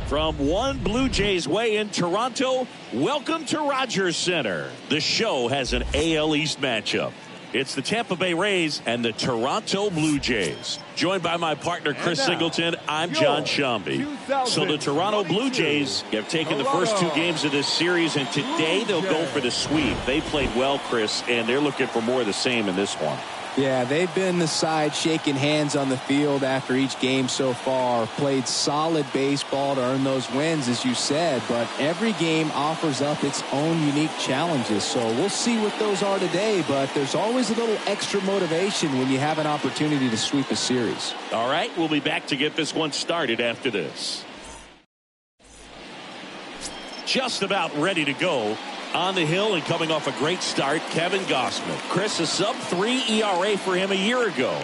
From one Blue Jays way in Toronto, welcome to Rogers Center. The show has an AL East matchup. It's the Tampa Bay Rays and the Toronto Blue Jays. Joined by my partner, Chris Singleton, I'm John Shambi. So the Toronto Blue Jays have taken the first two games of this series, and today they'll go for the sweep. They played well, Chris, and they're looking for more of the same in this one. Yeah, they've been the side shaking hands on the field after each game so far. Played solid baseball to earn those wins, as you said, but every game offers up its own unique challenges. So we'll see what those are today, but there's always a little extra motivation when you have an opportunity to sweep a series. All right, we'll be back to get this one started after this. Just about ready to go. On the hill and coming off a great start, Kevin Gausman. Chris, a sub-3 ERA for him a year ago.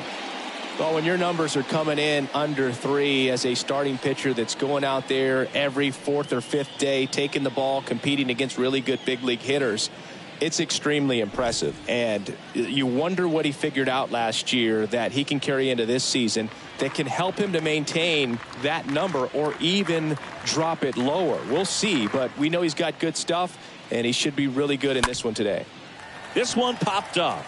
Well, when your numbers are coming in under 3 as a starting pitcher that's going out there every fourth or fifth day, taking the ball, competing against really good big league hitters, it's extremely impressive. And you wonder what he figured out last year that he can carry into this season that can help him to maintain that number or even drop it lower. We'll see, but we know he's got good stuff, and he should be really good in this one today. This one popped up.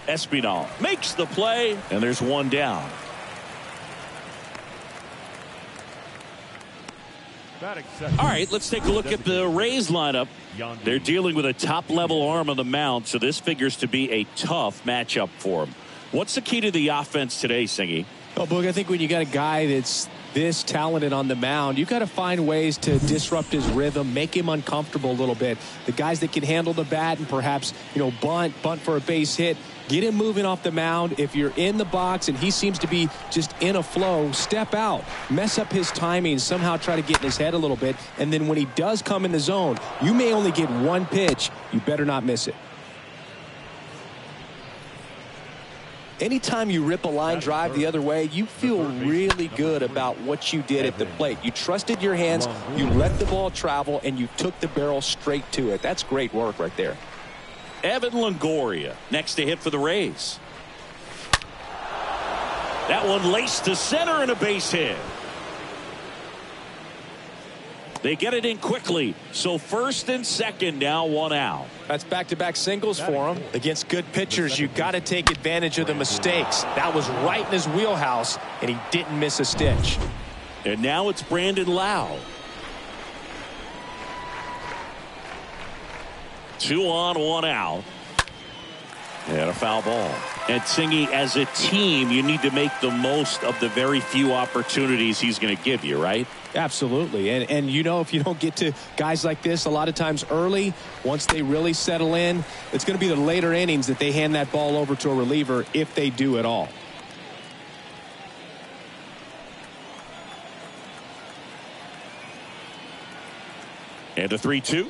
Espinal makes the play, and there's one down. All right, let's take a look at the Rays lineup. They're dealing with a top-level arm on the mound, so this figures to be a tough matchup for them. What's the key to the offense today, Singy? Oh, Boog, I think when you got a guy that's this talented on the mound, you got to find ways to disrupt his rhythm, make him uncomfortable a little bit. The guys that can handle the bat and perhaps, bunt for a base hit, get him moving off the mound. If you're in the box and he seems to be just in a flow, step out, mess up his timing, somehow try to get in his head a little bit. And then when he does come in the zone, you may only get one pitch. You better not miss it. Anytime you rip a line drive the other way, you feel really good about what you did at the plate. You trusted your hands, you let the ball travel, and you took the barrel straight to it. That's great work right there. Evan Longoria next to hit for the Rays. That one laced to center and a base hit. They get it in quickly. So first and second now, one out. That's back-to-back singles for him. Against good pitchers, you got to take advantage of the mistakes. That was right in his wheelhouse, and he didn't miss a stitch. And now it's Brandon Lau. 2 on, 1 out. And a foul ball. And Singy, as a team, you need to make the most of the very few opportunities he's going to give you, right? Absolutely. And if you don't get to guys like this a lot of times early, once they really settle in, it's going to be the later innings that they hand that ball over to a reliever if they do at all. And a 3-2.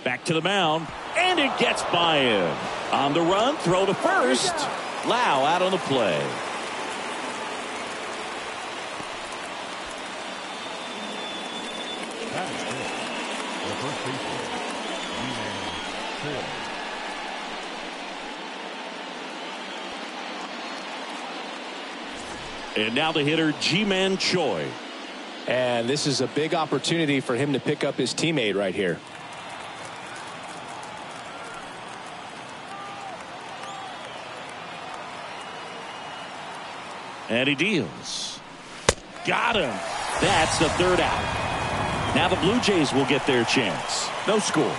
Back to the mound, and it gets by him. On the run, throw to first. Lau out on the play. And now the hitter, Ji-Man Choi. And this is a big opportunity for him to pick up his teammate right here. And he deals. Got him. That's the third out. Now the Blue Jays will get their chance. No score.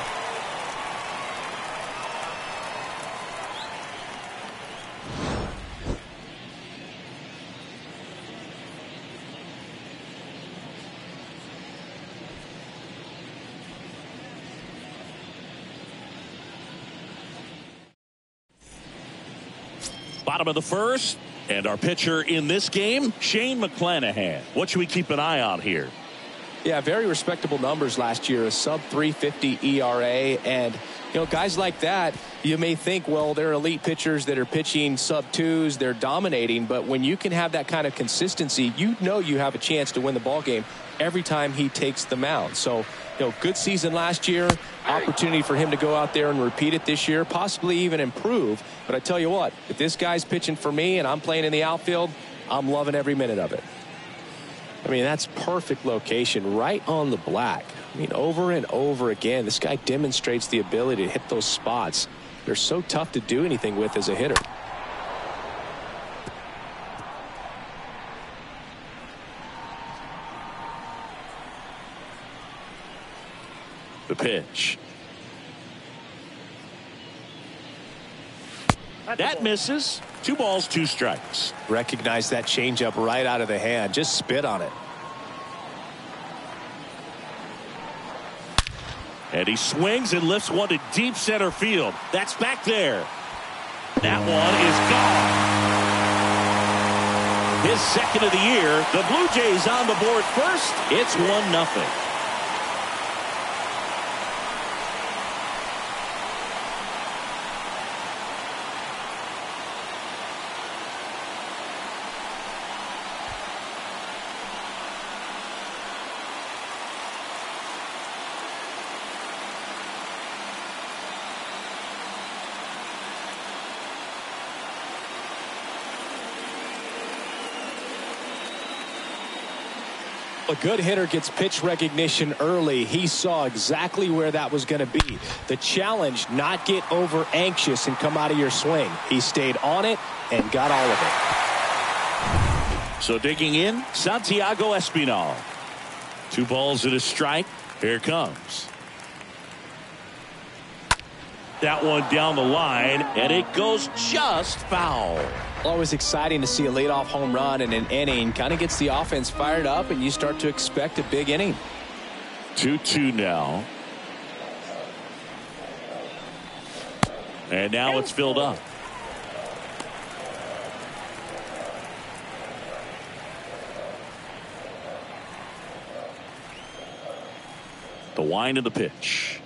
Bottom of the first. And our pitcher in this game, Shane McClanahan. What should we keep an eye on here? Yeah, very respectable numbers last year, a sub-350 ERA. And, guys like that, you may think, well, they're elite pitchers that are pitching sub-2s, they're dominating. But when you can have that kind of consistency, you have a chance to win the ball game every time he takes the mound. So, good season last year, opportunity for him to go out there and repeat it this year, possibly even improve. But I tell you what, if this guy's pitching for me and I'm playing in the outfield, I'm loving every minute of it. I mean, that's perfect location right on the black. I mean, over and over again, this guy demonstrates the ability to hit those spots. They're so tough to do anything with as a hitter. The pitch. That misses. 2 balls, 2 strikes. Recognize that changeup right out of the hand. Just spit on it. And he swings and lifts one to deep center field. That's back there. That one is gone. His second of the year. The Blue Jays on the board first. It's 1-0. A good hitter gets pitch recognition early. He saw exactly where that was going to be. The challenge, not get over anxious and come out of your swing. He stayed on it and got all of it. So digging in, Santiago Espinal. 2 balls and a strike. Here it comes. That one down the line, and it goes just foul. Always exciting to see a leadoff home run in an inning. Kind of gets the offense fired up, and you start to expect a big inning. 2-2 now. And now it's filled up. The wind of the pitch.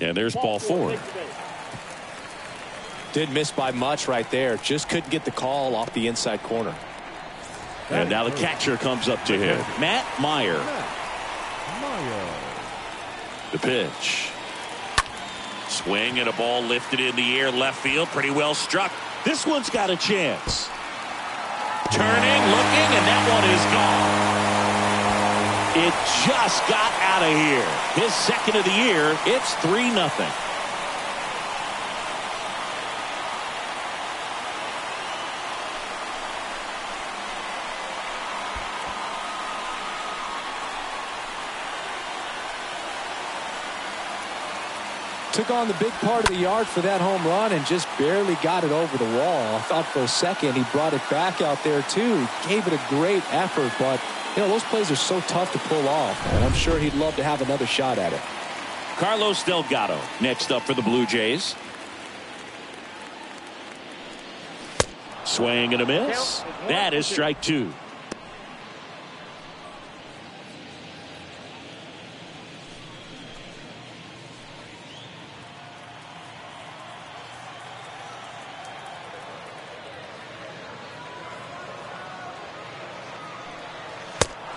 And there's ball 4. Didn't miss by much right there. Just couldn't get the call off the inside corner. And now the catcher comes up to him. Matt Meyer. The pitch. Swing and a ball lifted in the air left field. Pretty well struck. This one's got a chance. Turning, looking, and that one is gone. It just got out of here. His second of the year. It's 3-0. Took on the big part of the yard for that home run and just barely got it over the wall. I thought for a second he brought it back out there too. He gave it a great effort, but you know, those plays are so tough to pull off, and I'm sure he'd love to have another shot at it. Carlos Delgado next up for the Blue Jays. Swing and a miss. That is strike 2.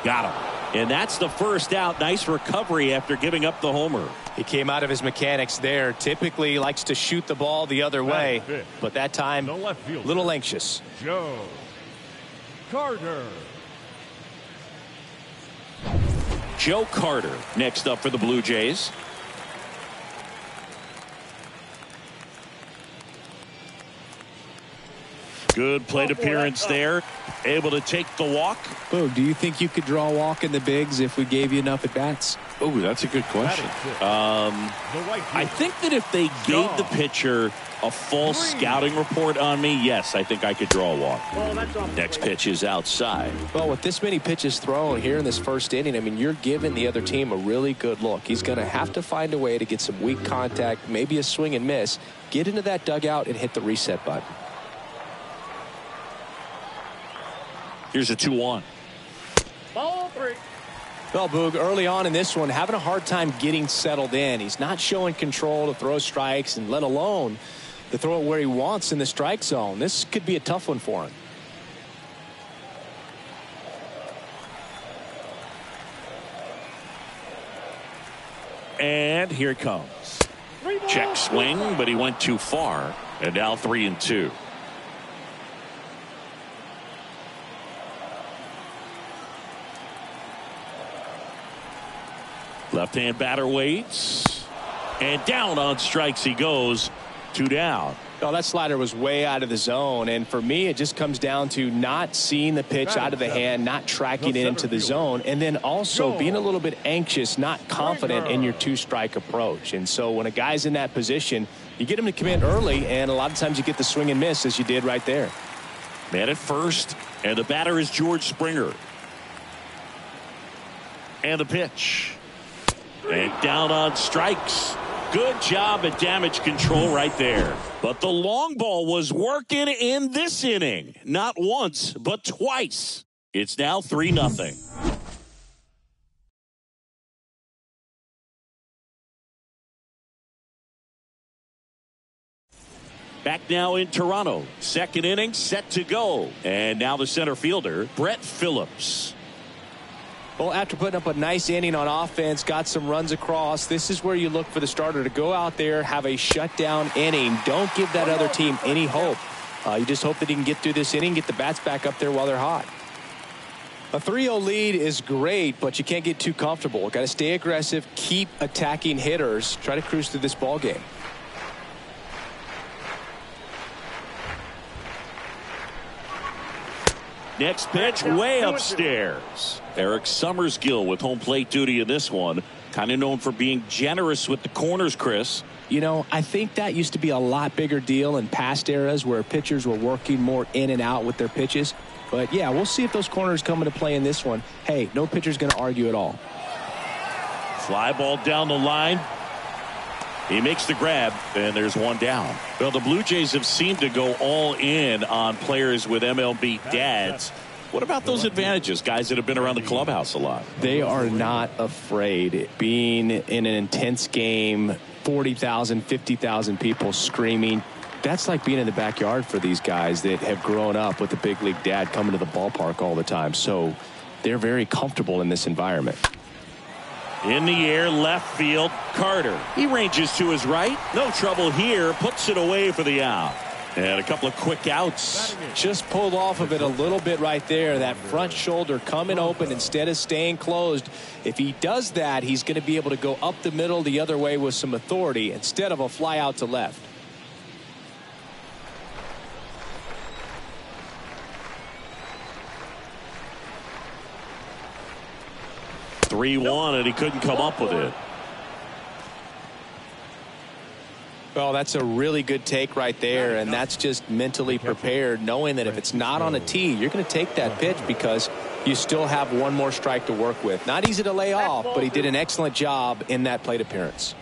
Got him. And that's the first out. Nice recovery after giving up the homer. He came out of his mechanics there. Typically likes to shoot the ball the other way, but that time a little anxious. Joe Carter. Joe Carter next up for the Blue Jays. Good plate appearance there. Able to take the walk. Oh, do you think you could draw a walk in the bigs if we gave you enough at bats? Oh, that's a good question. I think that if they gave the pitcher a full scouting report on me, yes, I think I could draw a walk. Next pitch is outside. Well, with this many pitches thrown here in this first inning, I mean, you're giving the other team a really good look. He's going to have to find a way to get some weak contact, maybe a swing and miss, get into that dugout and hit the reset button. Here's a 2-1. Ball 3. Well, Boog, early on in this one, having a hard time getting settled in. He's not showing control to throw strikes, and let alone to throw it where he wants in the strike zone. This could be a tough one for him. And here it comes. Check swing, but he went too far. And now 3-2. Left-hand batter waits. And down on strikes he goes. 2 down. Oh, that slider was way out of the zone, and for me it just comes down to not seeing the pitch out of the hand, not tracking it into the zone, and then also being a little bit anxious, not confident in your 2-strike approach. And so when a guy's in that position, you get him to come in early, and a lot of times you get the swing and miss, as you did right there. Man at first, and the batter is George Springer. And the pitch. And down on strikes. Good job at damage control right there. But the long ball was working in this inning. Not once, but twice. It's now 3-0. Back now in Toronto. Second inning set to go. And now the center fielder, Brett Phillips. Well, after putting up a nice inning on offense, got some runs across, this is where you look for the starter to go out there, have a shutdown inning. Don't give that other team any hope. You just hope that he can get through this inning, get the bats back up there while they're hot. A 3-0 lead is great, but you can't get too comfortable. Got to stay aggressive, keep attacking hitters, try to cruise through this ball game. Next pitch way upstairs. Eric Summersgill with home plate duty in this one. Kind of known for being generous with the corners, Chris. You know, I think that used to be a lot bigger deal in past eras where pitchers were working more in and out with their pitches. But yeah, we'll see if those corners come into play in this one. Hey, no pitcher's going to argue at all. Fly ball down the line. He makes the grab, and there's 1 down. Well, the Blue Jays have seemed to go all in on players with MLB dads. What about those advantages, guys that have been around the clubhouse a lot? They are not afraid. Being in an intense game, 40,000, 50,000 people screaming, that's like being in the backyard for these guys that have grown up with a big league dad coming to the ballpark all the time. So they're very comfortable in this environment. In the air, left field, Carter. He ranges to his right. No trouble here. Puts it away for the out. And a couple of quick outs. Just pulled off of it a little bit right there. That front shoulder coming open instead of staying closed. If he does that, he's going to be able to go up the middle the other way with some authority instead of a fly out to left. (3-1) and he couldn't come up with it. Well, that's a really good take right there, and that's just mentally prepared, knowing that if it's not on a tee, you're going to take that pitch because you still have one more strike to work with. Not easy to lay off, but he did an excellent job in that plate appearance.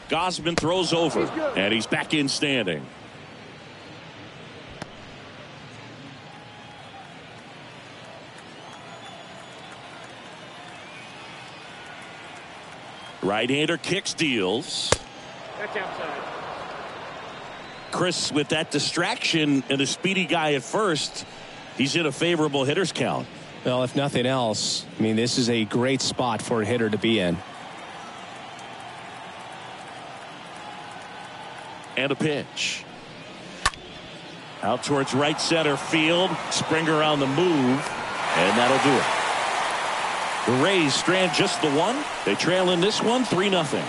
Gosman throws over, and he's back in standing. Right-hander kicks, deals. That's outside. Chris, with that distraction and a speedy guy at first, he's in a favorable hitter's count. Well, if nothing else, I mean, this is a great spot for a hitter to be in. And a pitch. Out towards right center field. Springer on the move. And that'll do it. The Rays strand just the one. They trail in this one 3-0.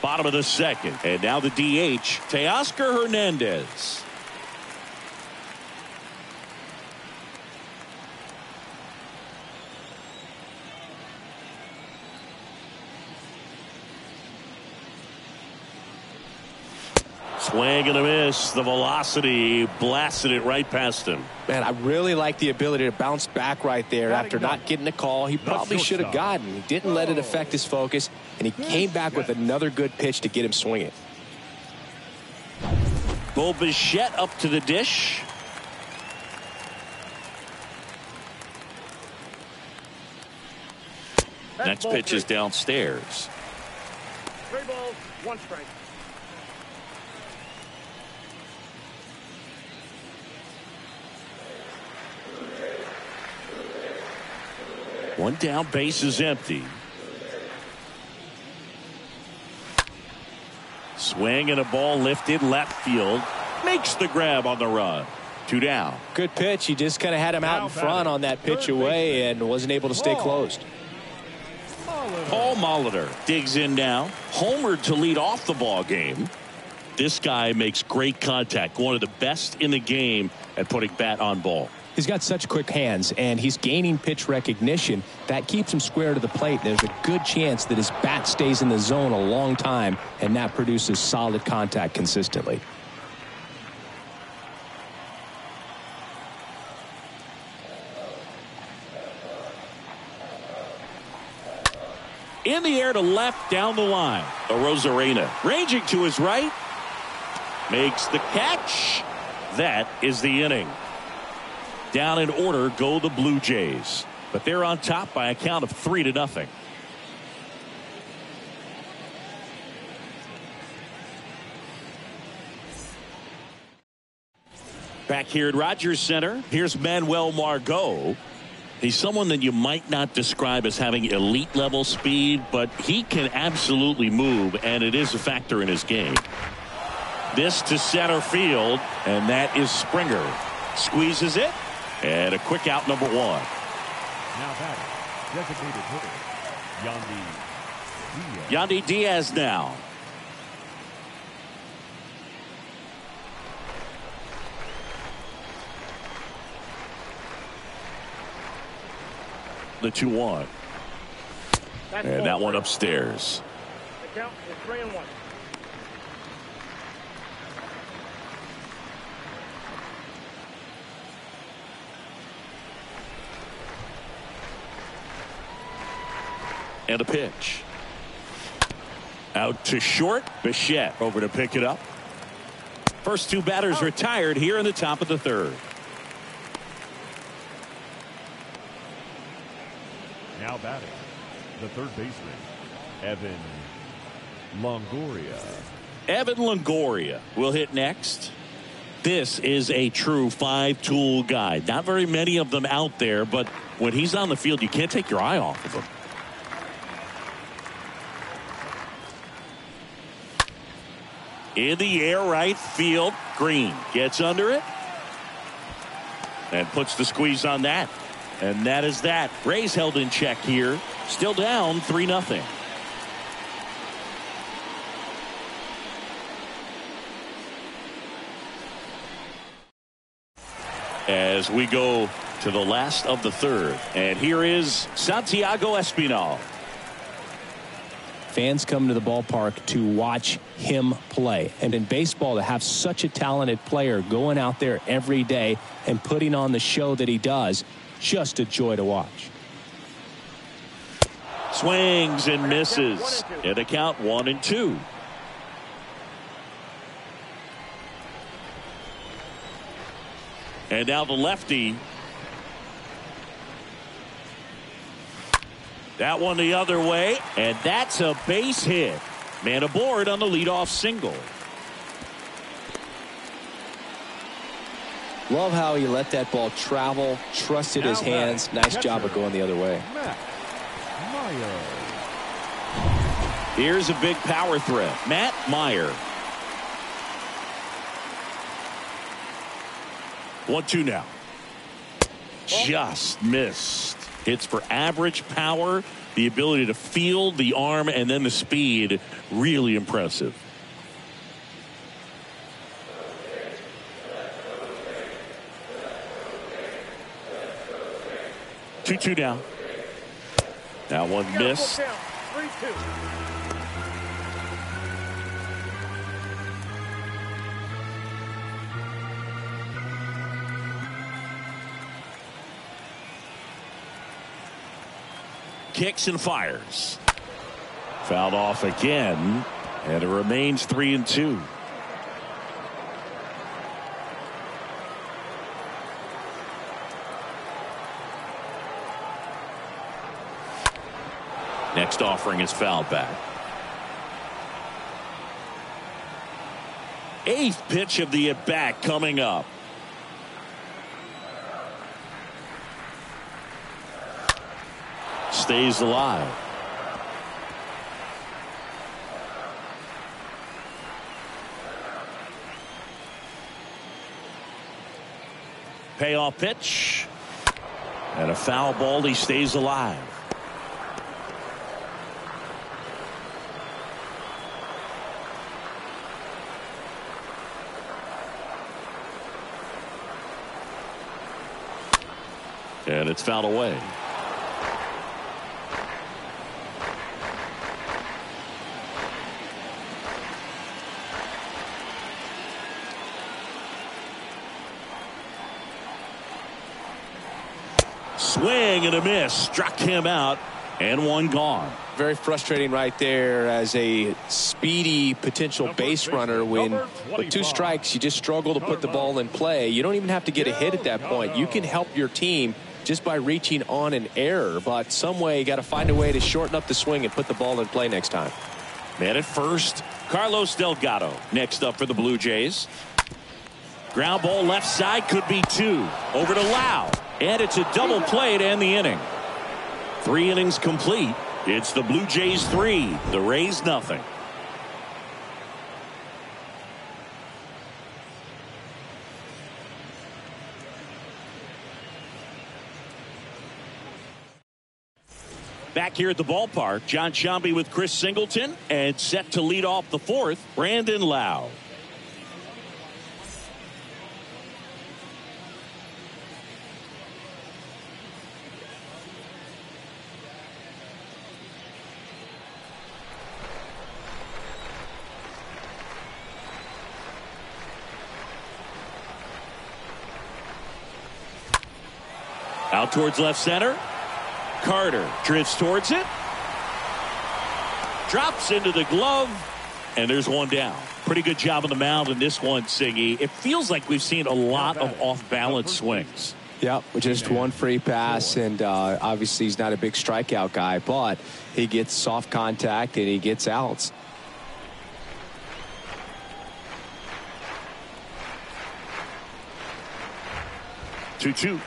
Bottom of the second. And now the DH, Teoscar Hernandez. Swing and a miss. The velocity blasted it right past him. Man, I really like the ability to bounce back right there after not getting a call. He probably should have gotten. He didn't let it affect his focus, and he came back with another good pitch to get him swinging. Bo Bichette up to the dish. Next pitch is downstairs. 3 balls, 1 strike. One down, base is empty. Swing and a ball lifted left field. Makes the grab on the run. 2 down. Good pitch. He just kind of had him out in front on that pitch away and wasn't able to stay closed. Paul Molitor digs in now. Homered to lead off the ball game. This guy makes great contact. One of the best in the game at putting bat on ball. He's got such quick hands, and he's gaining pitch recognition. That keeps him square to the plate. There's a good chance that his bat stays in the zone a long time, and that produces solid contact consistently. In the air to left down the line. Arozarena ranging to his right. Makes the catch. That is the inning. Down in order go the Blue Jays. But they're on top by a count of 3-0. Back here at Rogers Center, here's Manuel Margot. He's someone that you might not describe as having elite level speed, but he can absolutely move, and it is a factor in his game. This to center field, and that is Springer. Squeezes it, and a quick out, number 1. Now batting, designated hitter, Yandy Diaz now. The 2-1. And that one upstairs. The count is 3-1. And a pitch. Out to short. Bichette over to pick it up. First 2 batters retired here in the top of the 3rd. now batting, the third baseman, Evan Longoria. Evan Longoria will hit next. This is a true 5-tool guy. Not very many of them out there, but when he's on the field, you can't take your eye off of him. In the air, right field. Green gets under it and puts the squeeze on that. And that is that. Rays held in check here. Still down 3-0. As we go to the last of the third. And here is Santiago Espinal. Fans come to the ballpark to watch him play. And in baseball, to have such a talented player going out there every day and putting on the show that he does, just a joy to watch. Swings and misses. And the count 1-2. And now the lefty. That one the other way, and that's a base hit. Man aboard on the leadoff single. Love how he let that ball travel, trusted his hands. Nice job of going the other way. Here's a big power threat. Matt Meyer. 1-2 now. Just missed. Hits for average power, the ability to field, the arm, and then the speed. Really impressive. Two down. Now one missed. 3-2. Kicks and fires. Fouled off again, and it remains 3-2. Next offering is fouled back. Eighth pitch of the at-bat coming up. stays alive. Payoff pitch. And a foul ball. He stays alive. And it's fouled away. Swing and a miss. Struck him out. And one gone. Very frustrating right there as a speedy potential base runner when with 2 strikes you just struggle to put the ball in play. You don't even have to get a hit at that point. You can help your team just by reaching on an error, but some way you got to find a way to shorten up the swing and put the ball in play next time. Man at first, Carlos Delgado next up for the Blue Jays. Ground ball left side, could be 2. Over to Lau, and it's a double play to end the inning. 3 innings complete. It's the Blue Jays 3, the Rays nothing. Back here at the ballpark, John Sciambi with Chris Singleton, and set to lead off the 4th, Brandon Lau. Out towards left center. Carter drifts towards it. Drops into the glove. And there's one down. Pretty good job on the mound in this one, Siggy. It feels like we've seen a lot of off-balance swings. Yep, just one free pass, and obviously he's not a big strikeout guy, but he gets soft contact and he gets outs. Two.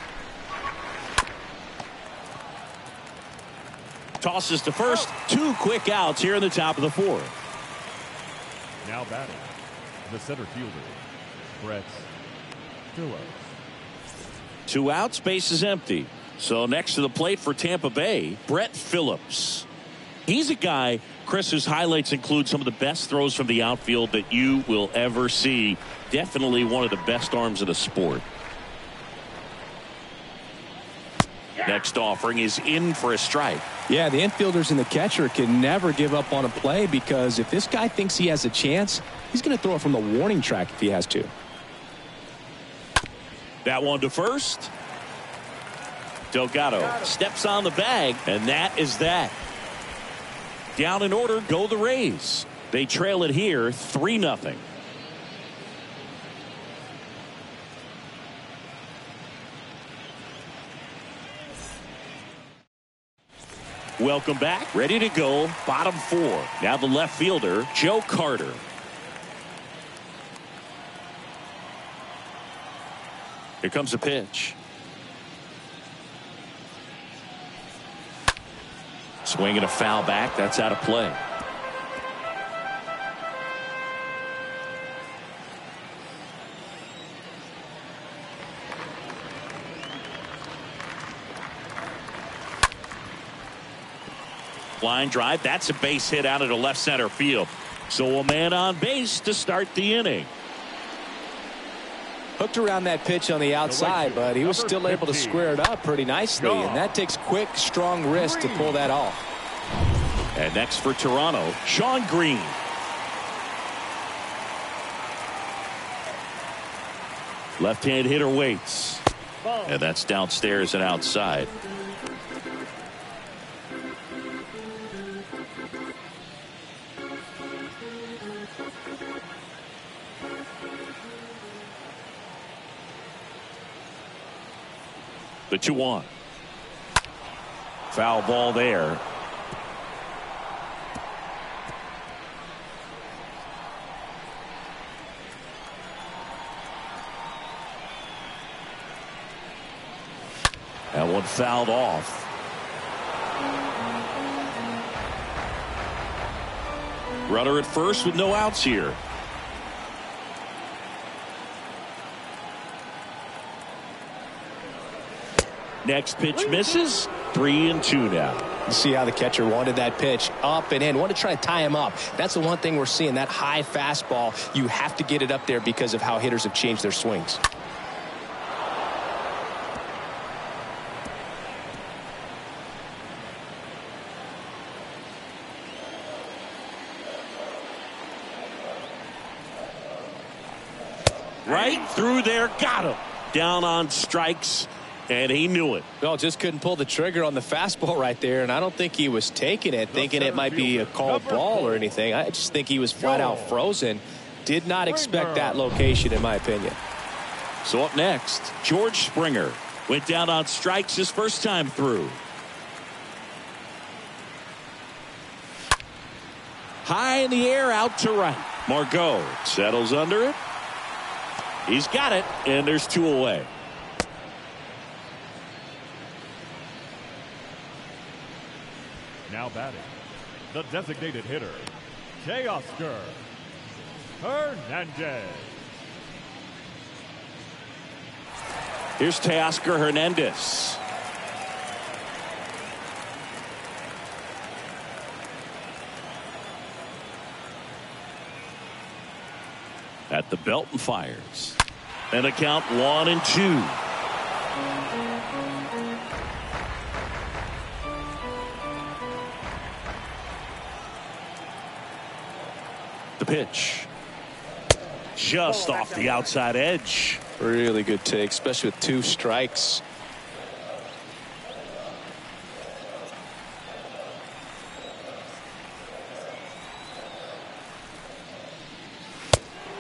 Tosses to first. 2 quick outs here in the top of the 4th. Now batting, the center fielder, Brett Phillips. 2 outs, base is empty. So next to the plate for Tampa Bay, Brett Phillips. He's a guy, Chris, whose highlights include some of the best throws from the outfield that you will ever see. Definitely one of the best arms of the sport. Next offering is in for a strike. Yeah, the infielders and the catcher can never give up on a play, because if this guy thinks he has a chance, he's going to throw it from the warning track if he has to. That one to first. Delgado steps on the bag, and that is that. Down in order go the Rays. They trail it here 3-0. Welcome back. Ready to go. Bottom 4. Now the left fielder, Joe Carter. Here comes a pitch. Swinging a foul back. That's out of play. Line drive. That's a base hit out into left center field. So a man on base to start the inning. Hooked around that pitch on the outside, but he was still able to square it up pretty nicely, and that takes quick, strong wrist to pull that off. And next for Toronto, Sean Green. Left-hand hitter waits. And that's downstairs and outside. The 2-1. Foul ball there. That one fouled off. Runner at first with no outs here. Next pitch misses. 3-2 now. You see how the catcher wanted that pitch up and in. Want to try to tie him up. That's the one thing we're seeing. That high fastball, you have to get it up there because of how hitters have changed their swings. Right through there. Got him. Down on strikes. And he knew it. Well, just couldn't pull the trigger on the fastball right there, and I don't think he was taking it, thinking it might be a called ball or anything. I just think he was flat out frozen. Did not expect that location, in my opinion. So up next, George Springer went down on strikes his first time through. High in the air, out to right. Margot settles under it. He's got it, and there's 2 away. Now batting, the designated hitter, Teoscar Hernandez. Here's Teoscar Hernandez. At the belt and fires. And a count 1-2. The pitch. Just off the outside edge. Really good take, especially with 2 strikes.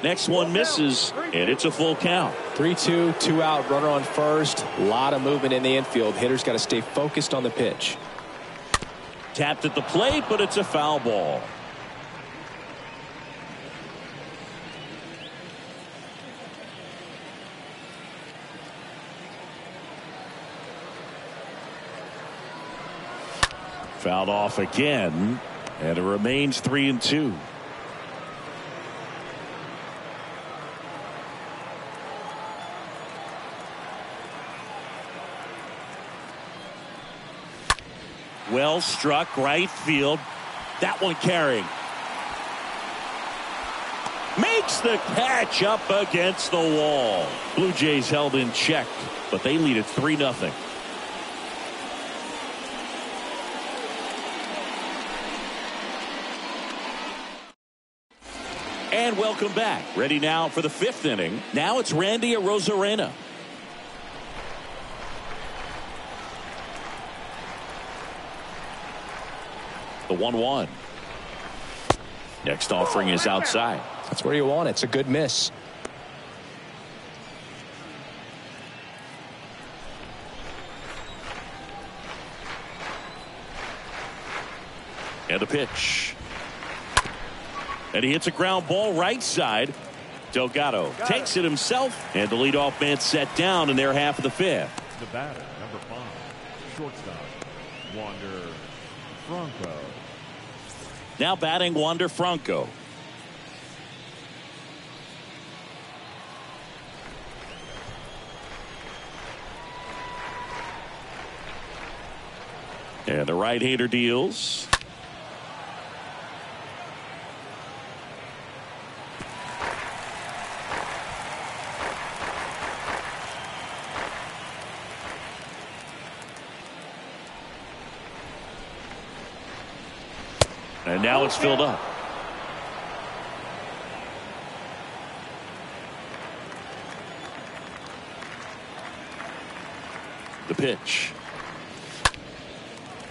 Next one misses, and it's a full count. 3-2, 2 out, runner on first. A lot of movement in the infield. Hitters got to stay focused on the pitch. Tapped at the plate, but it's a foul ball. Fouled off again, and it remains 3-2. Well struck right field. That one carrying. Makes the catch up against the wall. Blue Jays held in check, but they lead it 3-0. And welcome back. Ready now for the 5th inning. Now it's Randy Arozarena. The 1-1. Next offering is outside. That's where you want it. It's a good miss. And the pitch. And he hits a ground ball right side. Delgado takes it himself, and the leadoff man set down in their half of the 5th. The batter, number 5, shortstop, Wander Franco. Now batting Wander Franco. And the right-hander deals. And now it's filled up. The pitch.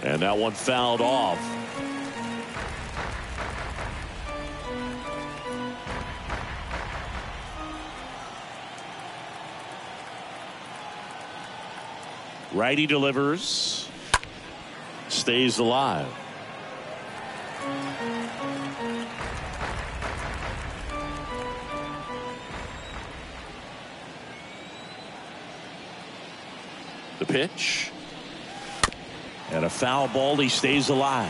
And that one fouled off. Righty delivers. Stays alive. The pitch. And a foul ball. He stays alive.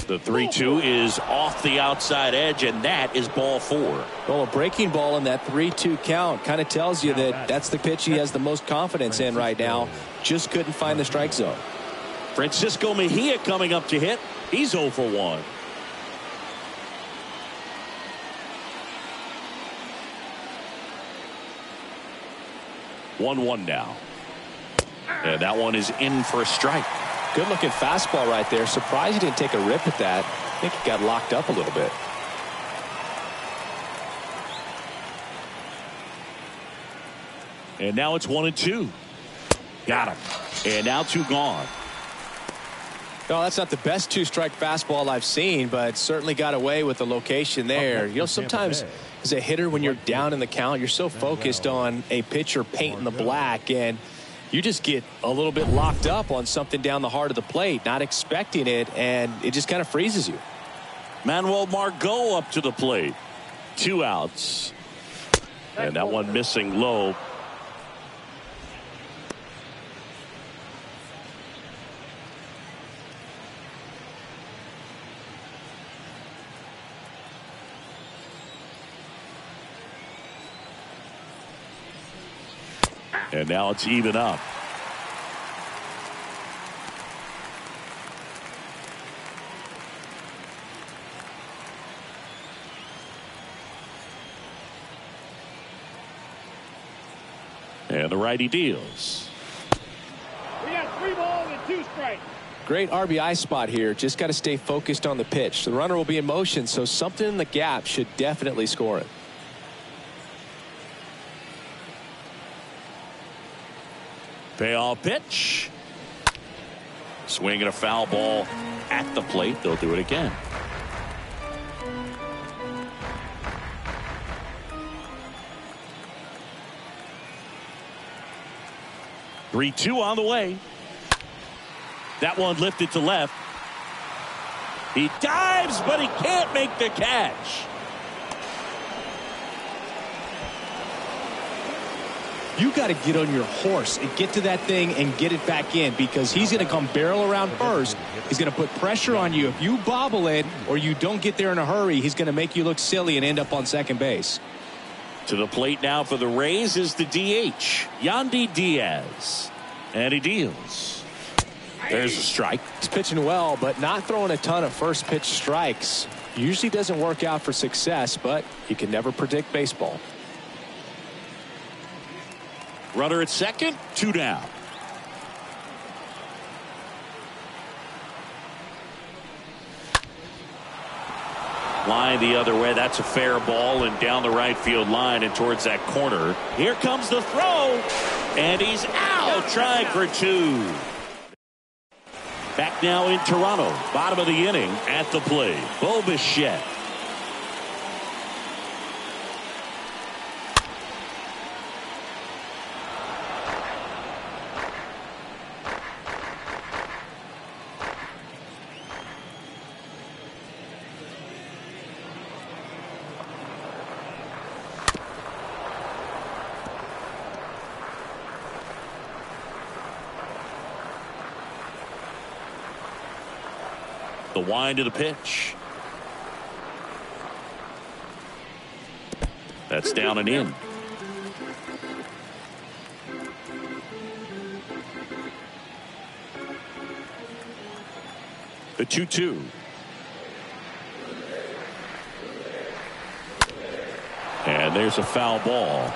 The 3-2 is off the outside edge, and that is ball 4. Well, a breaking ball in that 3-2 count kind of tells you that that's the pitch he has the most confidence in right now. Just couldn't find the strike zone. Francisco Mejia coming up to hit. He's 0 for 1. One now. And that one is in for a strike. Good looking fastball right there. Surprised he didn't take a rip at that. I think he got locked up a little bit. And now it's 1-2. Got him. And now 2 gone. No, that's not the best 2-strike fastball I've seen, but certainly got away with the location there. You know, sometimes as a hitter, when you're down in the count, you're so focused on a pitcher painting the black, and you just get a little bit locked up on something down the heart of the plate, not expecting it, and it just kind of freezes you. Manuel Margot up to the plate. 2 outs. And that one missing low. And now it's even up. And the righty deals. We got 3 balls and 2 strikes. Great RBI spot here. Just got to stay focused on the pitch. The runner will be in motion, so something in the gap should definitely score it. Payoff pitch. Swinging a foul ball at the plate. They'll do it again. Three-two on the way. That one lifted to left. He dives, but he can't make the catch. You got to get on your horse and get to that thing and get it back in, because he's going to come barrel around first. He's going to put pressure on you. If you bobble it or you don't get there in a hurry, he's going to make you look silly and end up on second base. To the plate now for the Rays is the DH, Yandy Diaz. And he deals. There's a strike. He's pitching well, but not throwing a ton of first pitch strikes. Usually doesn't work out for success, but you can never predict baseball. Runner at second, 2 down. Line the other way. That's a fair ball, and down the right field line and towards that corner. Here comes the throw, and he's out. Trying for 2. Back now in Toronto. Bottom of the inning at the plate. Bo Bichette. The wind of the pitch. That's down and in. The 2-2. And there's a foul ball.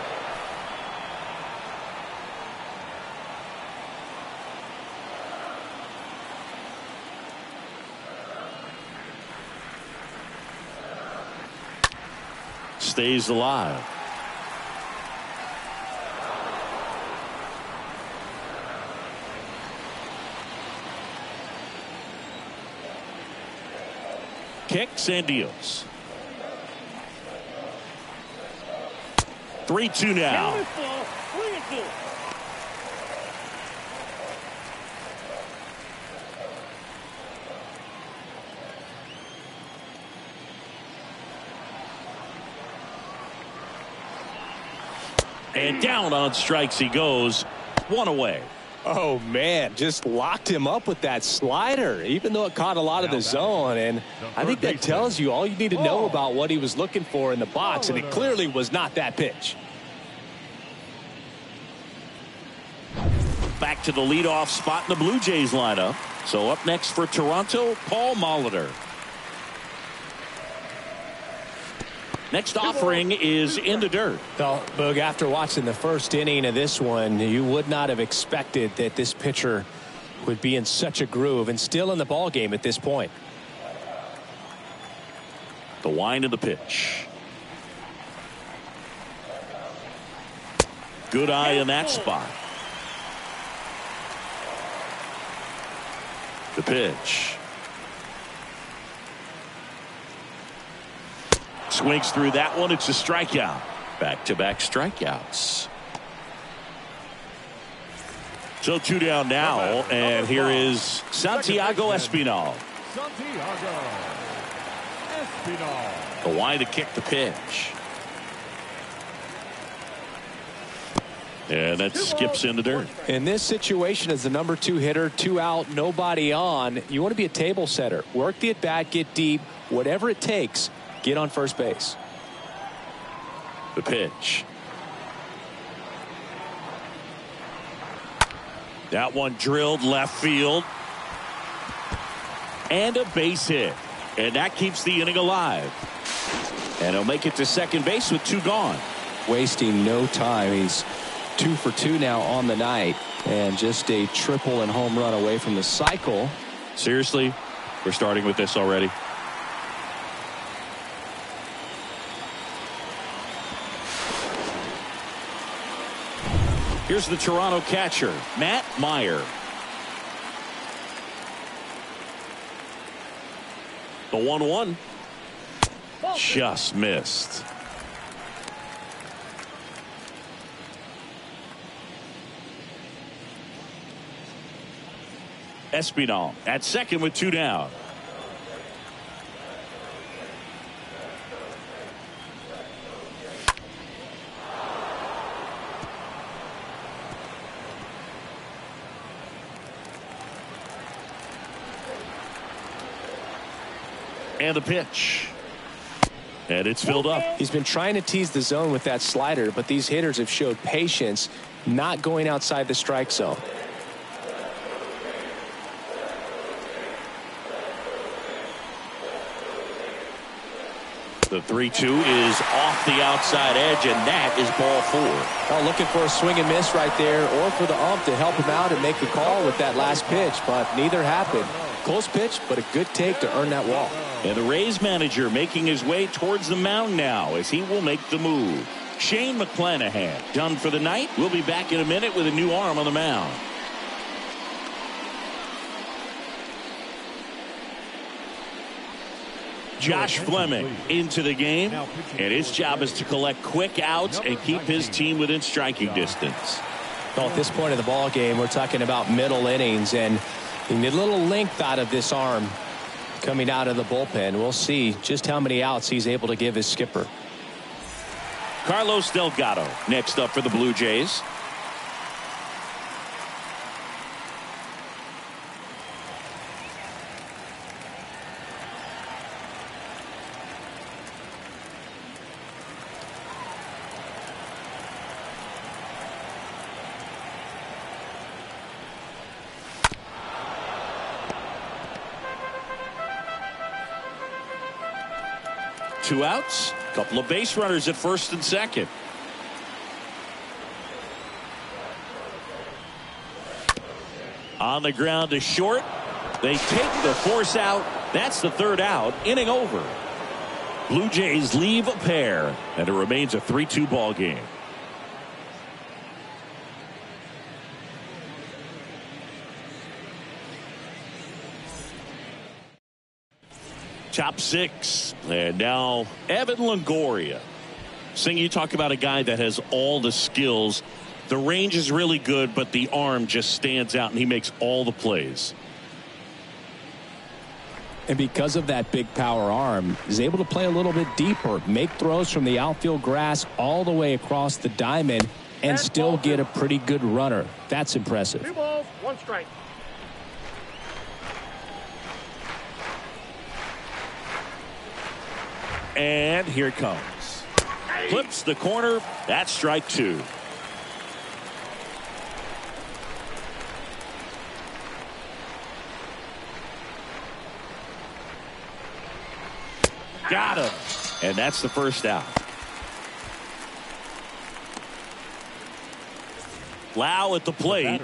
Stays alive. Kicks and deals. 3-2 now. And down on strikes he goes. 1 away. Oh, man, just locked him up with that slider, even though it caught a lot of the zone. And I think that tells you all you need to know about what he was looking for in the box, and it clearly was not that pitch. Back to the leadoff spot in the Blue Jays lineup. So up next for Toronto, Paul Molitor. Next offering is in the dirt. Well, Boog, after watching the first inning of this one, you would not have expected that this pitcher would be in such a groove and still in the ball game at this point. The wind of the pitch. Good eye in that spot. The pitch. Swings through that one. It's a strikeout. Back-to-back strikeouts. So 2 down now, and here is Santiago Espinal. Santiago Espinal. The wind to kick the pitch. And that skips in the dirt. In this situation, as the number 2 hitter, 2 out, nobody on, you want to be a table setter. Work the at-bat, get deep, whatever it takes, get on first base. The pitch. That one drilled left field. And a base hit. And that keeps the inning alive. And he'll make it to second base with 2 gone. Wasting no time. He's 2 for 2 now on the night, and just a triple and home run away from the cycle. Seriously, we're starting with this already. Here's the Toronto catcher, Matt Meyer. The 1-1 just missed. Espinal at second with 2 down. And the pitch. And it's filled up. He's been trying to tease the zone with that slider, but these hitters have showed patience, not going outside the strike zone. The 3-2 is off the outside edge, and that is ball 4. Oh, looking for a swing and miss right there, or for the ump to help him out and make a call with that last pitch, but neither happened. Close pitch, but a good take to earn that walk. And the Rays manager making his way towards the mound now as he will make the move. Shane McClanahan done for the night. We'll be back in a minute with a new arm on the mound. Josh Fleming into the game, and his job is to collect quick outs and keep his team within striking distance. Well, at this point of the ball game, we're talking about middle innings, and you need a little length out of this arm coming out of the bullpen. We'll see just how many outs he's able to give his skipper. Carlos Delgado next up for the Blue Jays. Two outs, a couple of base runners at first and second. On the ground to short. They take the force out. That's the 3rd out. Inning over. Blue Jays leave a pair, and it remains a 3-2 ball game. Top 6, and now Evan Longoria. Sing, you talk about a guy that has all the skills. The range is really good, but the arm just stands out, and he makes all the plays. And because of that big power arm, he's able to play a little bit deeper, make throws from the outfield grass all the way across the diamond, and still get a pretty good runner. That's impressive. 2 balls, 1 strike. And here it comes. Clips the corner. That's strike 2. Got him. And that's the first out. Lau at the plate.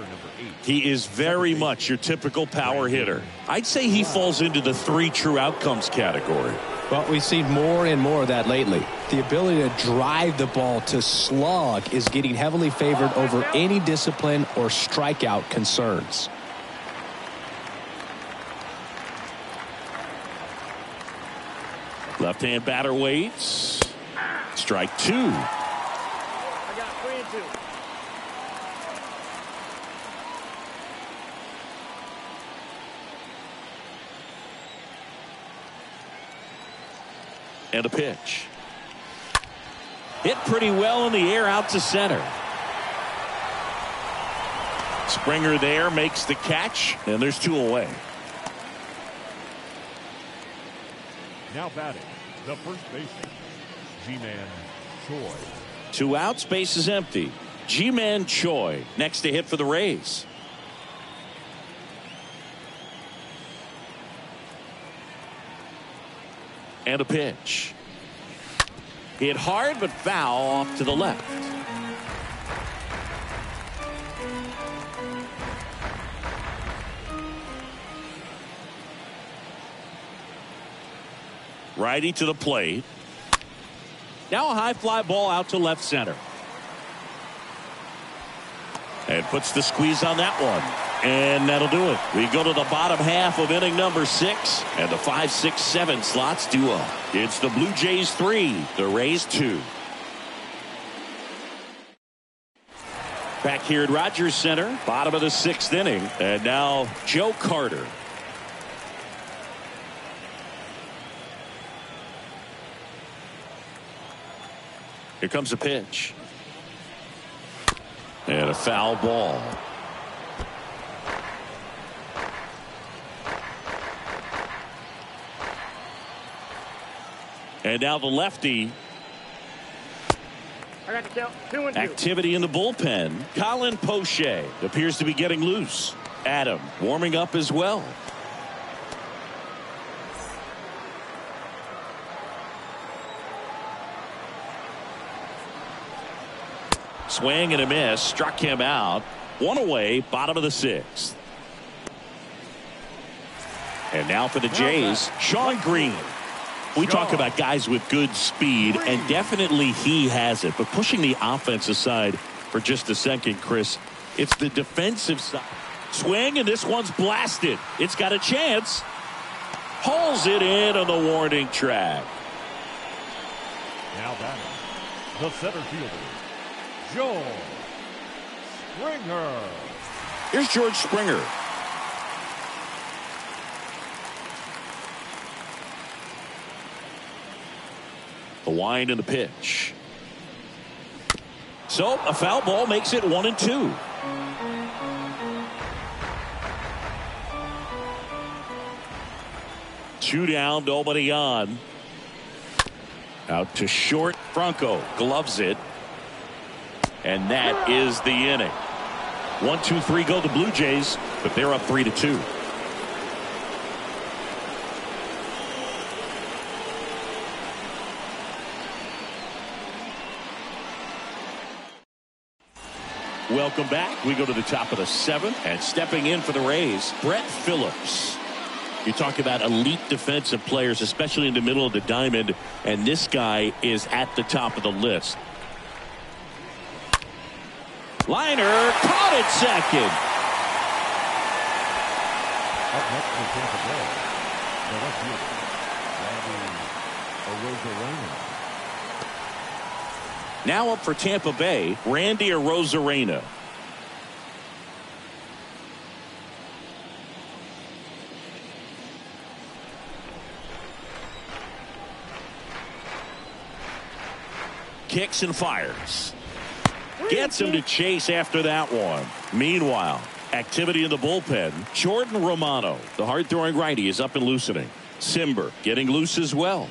He is very much your typical power hitter. I'd say he falls into the 3 true outcomes category. Well, we've seen more and more of that lately. The ability to drive the ball to slug is getting heavily favored over any discipline or strikeout concerns. Left-hand batter waits. Strike 2. I got 3 and 2. And a pitch. Hit pretty well in the air out to center. Springer there makes the catch, and there's 2 away. Now batting, the first baseman, G-Man Choi. 2 outs, base is empty. G-Man Choi next to hit for the Rays. And a pitch. Hit hard but foul off to the left. Righty to the plate. Now a high fly ball out to left center. And puts the squeeze on that one. And that'll do it. We go to the bottom half of inning number 6. And the 5, 6, 7 slots due up. It's the Blue Jays 3, the Rays 2. Back here at Rogers Center, bottom of the 6th inning. And now Joe Carter. Here comes a pitch. And a foul ball. And now the lefty. I got to count 2 and 2. Activity in the bullpen. Colin Poche appears to be getting loose. Adam warming up as well. Swing and a miss. Struck him out. 1 away. Bottom of the 6th. And now for the Jays, Sean Green. We talk about guys with good speed, and definitely he has it. But pushing the offense aside for just a second, Chris, it's the defensive side. Swing, and this one's blasted. It's got a chance. Hauls it in on the warning track. Now batting, the center fielder, George Springer. Here's George Springer. The wind and the pitch. So a foul ball makes it 1 and 2. Two down, nobody on. Out to short. Franco gloves it. And that is the inning. 1, 2, 3 go the Blue Jays, but they're up 3-2. Welcome back. We go to the top of the 7th, and stepping in for the Rays, Brett Phillips. You talk about elite defensive players, especially in the middle of the diamond, and this guy is at the top of the list. Liner caught it second. Up next for Tampa Bay, the left fielder, Randy Arozarena. Now up for Tampa Bay, Randy Arozarena. Kicks and fires. Gets him to chase after that one. Meanwhile, activity in the bullpen. Jordan Romano, the hard-throwing righty, is up and loosening. Simber getting loose as well.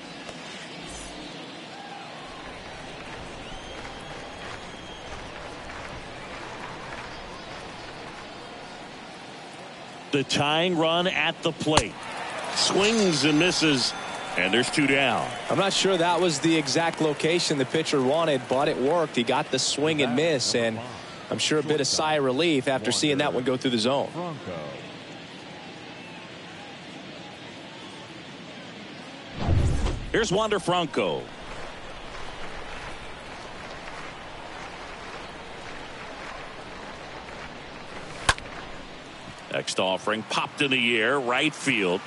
The tying run at the plate. Swings and misses, and there's 2 down. I'm not sure that was the exact location the pitcher wanted, but it worked. He got the swing and miss, and I'm sure a bit of sigh of relief after seeing that one go through the zone. Here's Wander Franco. Next offering popped in the air, right field.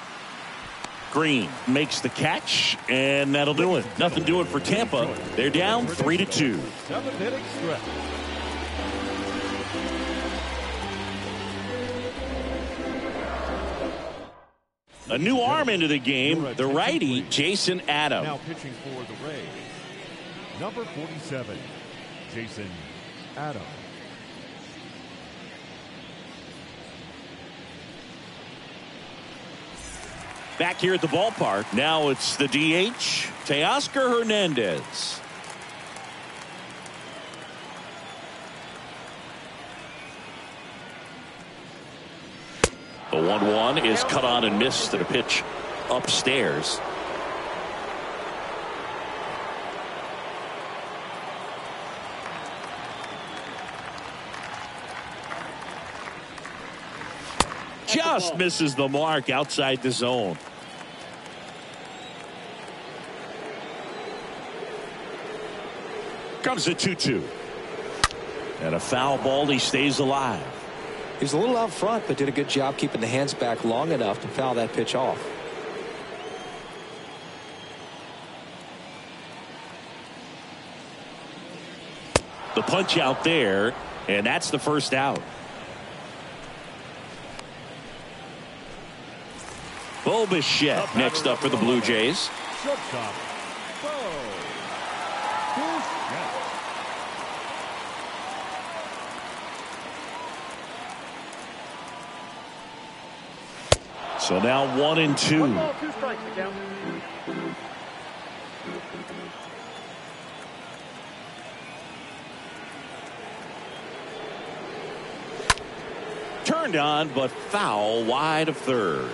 Green makes the catch, and that'll do it. Nothing doing for Tampa. They're down 3-2. 7-inning stretch. A new arm into the game, the righty, Jason Adam. Now pitching for the Rays, number 47, Jason Adam. Back here at the ballpark, now it's the DH, Teoscar Hernandez. The 1-1 is cut on and missed to the pitch upstairs. Just misses the mark outside the zone. Comes the 2-2. And a foul ball. He stays alive. He's a little out front, but did a good job keeping the hands back long enough to foul that pitch off. The punch out there, and that's the first out. Bo Bichette next up for the Blue Jays. Shortstop, Bo Bichette. So now 1-2. 1 ball, 2 strikes to count. Turned on, but foul wide of third.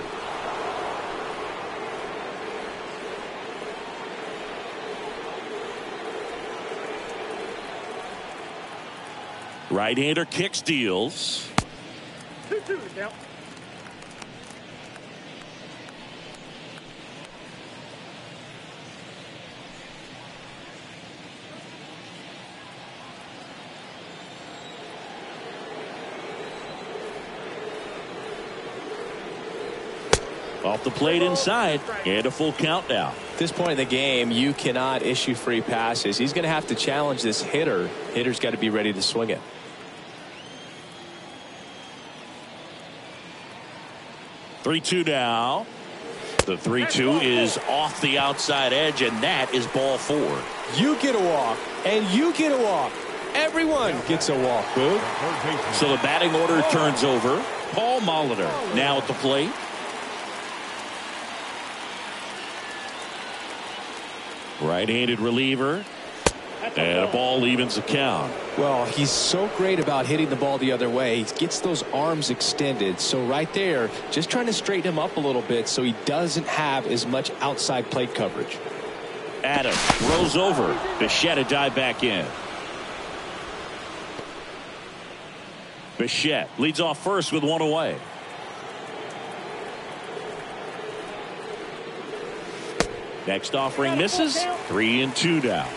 Right-hander kicks, deals. 2-2 to count. Off the plate inside, and a full count now. At this point in the game, you cannot issue free passes. He's going to have to challenge this hitter. Hitter's got to be ready to swing it. Three-two now. The 3-2 is off the outside edge, and that is ball 4. You get a walk, and you get a walk. Everyone gets a walk, Boog. So the batting order turns over. Paul Molitor now at the plate. Right-handed reliever. And a ball evens the count. Well, he's so great about hitting the ball the other way. He gets those arms extended. So right there, just trying to straighten him up a little bit so he doesn't have as much outside plate coverage. Adam throws over. Bichette to dive back in. Bichette leads off first with 1 away. Next offering misses. 3-2 down.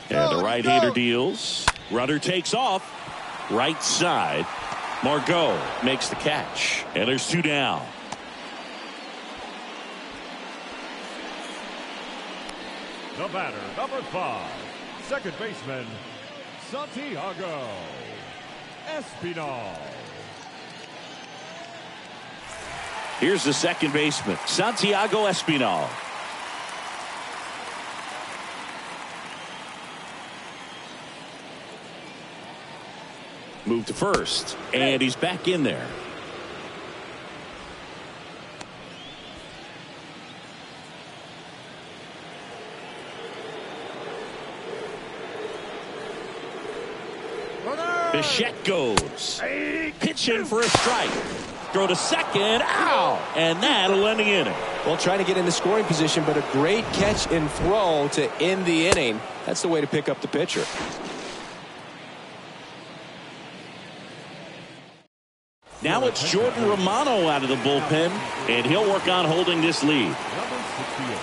And the right-hander deals. Runner takes off. Right side. Margot makes the catch. And there's 2 down. The batter, number 5, second baseman, Santiago Espinal. Here's the second baseman, Santiago Espinal. Move to first, and he's back in there. Bichette goes. Pitch in for a strike. Throw to second. Ow! And that'll end the inning. Well, trying to get into scoring position, but a great catch and throw to end the inning. That's the way to pick up the pitcher. Now it's Jordan Romano out of the bullpen, and he'll work on holding this lead. Number 68,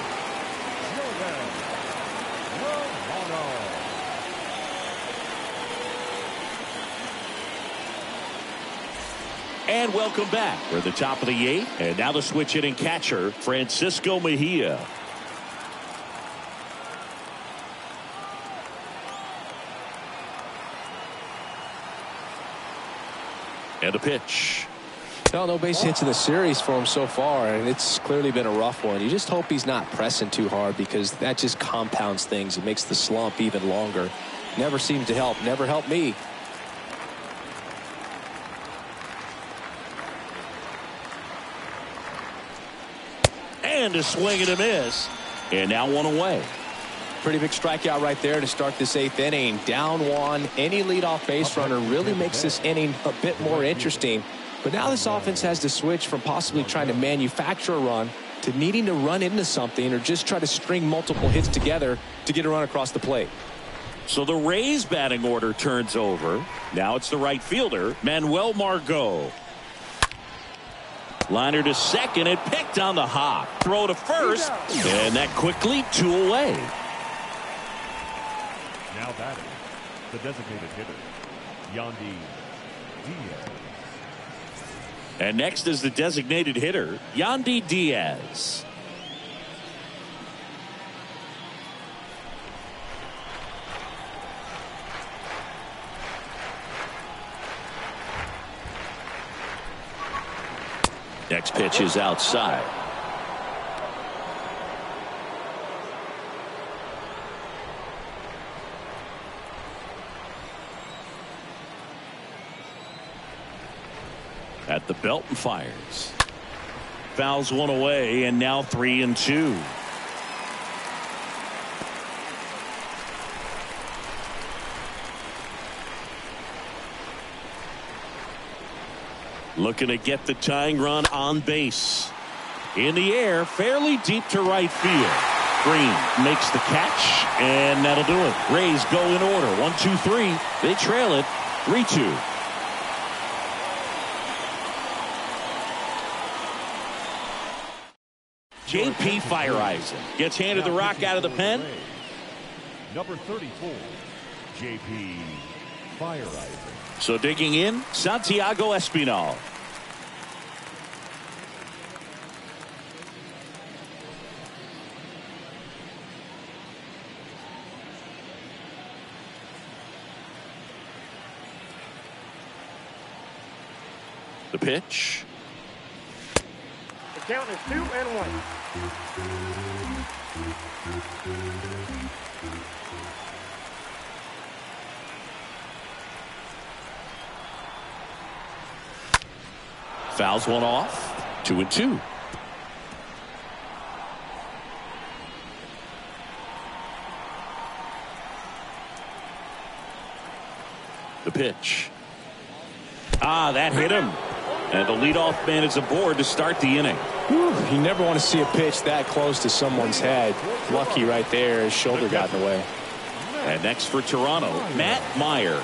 Jordan Romano. And welcome back. We're at the top of the 8th, and now the switch hitting catcher, Francisco Mejia. And a pitch. Well, no base hits in the series for him so far, and it's clearly been a rough one. You just hope he's not pressing too hard, because that just compounds things. It makes the slump even longer. Never seems to help. Never helped me. And a swing and a miss. And now one away. Pretty big strikeout right there to start this 8th inning. Down one. Any leadoff base runner really makes this inning a bit more interesting. But now this offense has to switch from possibly trying to manufacture a run to needing to run into something or just try to string multiple hits together to get a run across the plate. So the Rays batting order turns over. Now it's the right fielder, Manuel Margot. Liner to second, and picked on the hop. Throw to first, and that quickly 2 away. Now batting, the designated hitter, Yandy Diaz. And next is the designated hitter, Yandy Diaz. Next pitch is outside. At the belt and fires. Fouls one away, and now 3-2. Looking to get the tying run on base. In the air, fairly deep to right field. Green makes the catch, and that'll do it. Rays go in order. 1-2-3. They trail it 3-2. J.P. Fireisen gets handed the rock out of the pen. Number 34, J.P. Fireisen. So digging in, Santiago Espinal. The pitch. The count is 2-1. Fouls one off. 2-2. The pitch. That hit him. And the leadoff man is aboard to start the inning. Whew, you never want to see a pitch that close to someone's head. Lucky right there, his shoulder got in the way. And next for Toronto, Matt Meyer.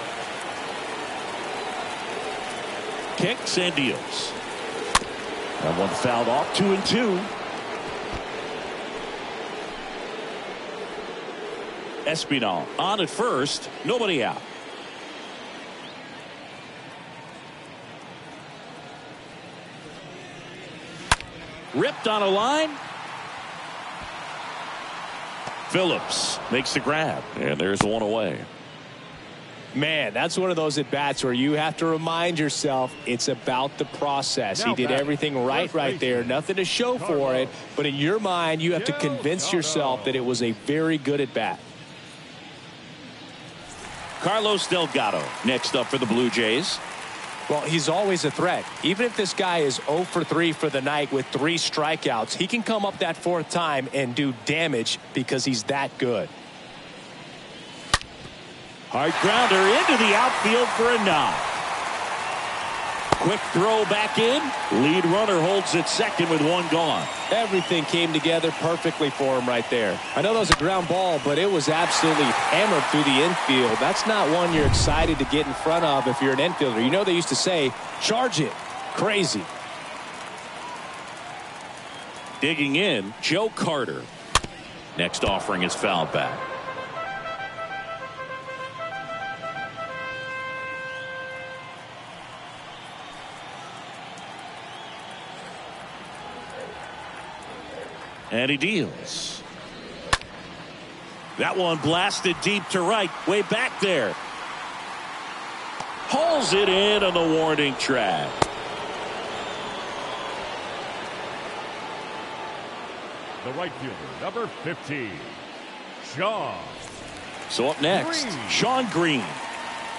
Kicks and deals. That one fouled off. 2-2. Espinal on at first. Nobody out. Ripped on a line. Phillips makes the grab. And there's one away. Man, that's one of those at-bats where you have to remind yourself it's about the process. He did everything right there. Nothing to show for it. But in your mind, you have to convince yourself that it was a very good at-bat. Carlos Delgado next up for the Blue Jays. Well, he's always a threat. Even if this guy is 0 for 3 for the night with 3 strikeouts, he can come up that 4th time and do damage because he's that good. Hard grounder into the outfield for a knock. Quick throw back in. Lead runner holds at second with 1 gone. Everything came together perfectly for him right there. I know that was a ground ball, but it was absolutely hammered through the infield. That's not one you're excited to get in front of if you're an infielder. You know they used to say, charge it. Crazy. Digging in, Joe Carter. Next offering is fouled back. And he deals. That one blasted deep to right. Way back there. Hauls it in on the warning track. The right fielder, number 50, Sean. So up next, Green. Sean Green.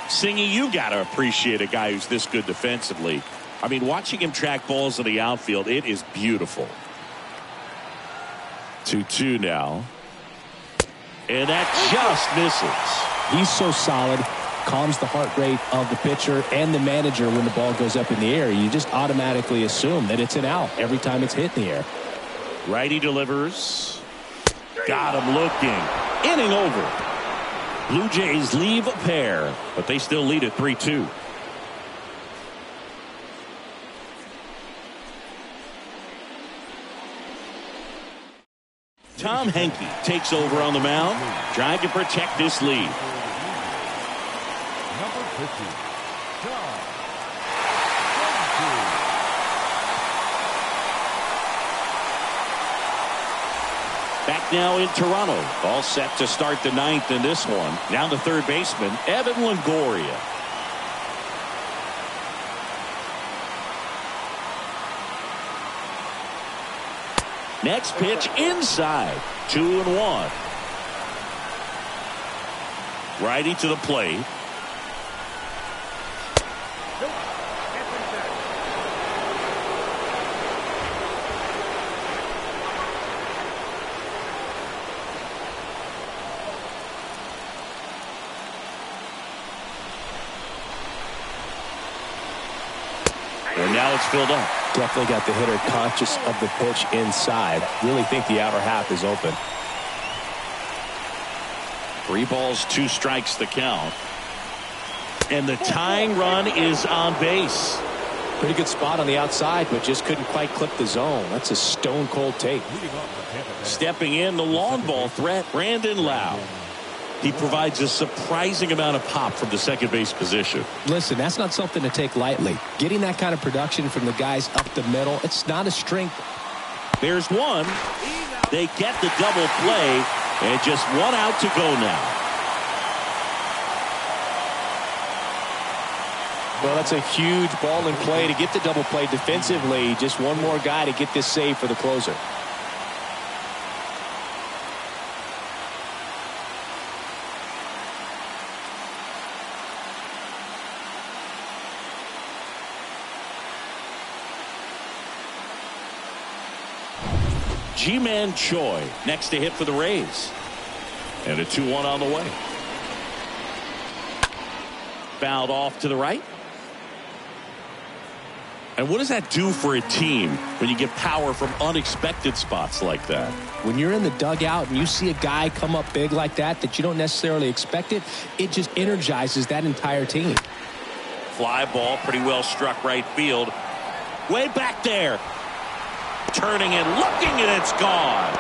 Singy, you got to appreciate a guy who's this good defensively. I mean, watching him track balls in the outfield, it is beautiful. 2-2 now. And that just misses. He's so solid. Calms the heart rate of the pitcher and the manager when the ball goes up in the air. You just automatically assume that it's an out every time it's hit in the air. Righty delivers. Got him looking. Inning over. Blue Jays leave a pair, but they still lead at 3-2. Tom Henke takes over on the mound, trying to protect this lead. Number 50, John. Back now in Toronto, all set to start the 9th in this one. Now the third baseman, Evan Longoria. Next pitch inside. 2-1. Righty to the plate. And now it's filled up. Definitely got the hitter conscious of the pitch inside. Really think the outer half is open. 3 balls, 2 strikes the count. And the tying run is on base. Pretty good spot on the outside, but just couldn't quite clip the zone. That's a stone cold take. Stepping in, the long ball threat, Brandon Lau. He provides a surprising amount of pop from the second base position. Listen, that's not something to take lightly. Getting that kind of production from the guys up the middle, it's not a strength. There's one. They get the double play, and just 1 out to go now. Well, that's a huge ball in play to get the double play defensively. Just one more guy to get this save for the closer. Ji-Man Choi next to hit for the Rays. And a 2-1 on the way. Fouled off to the right. And what does that do for a team when you get power from unexpected spots like that? When you're in the dugout and you see a guy come up big like that you don't necessarily expect it, it just energizes that entire team. Fly ball, pretty well struck right field. Way back there. Turning and looking, and it's gone.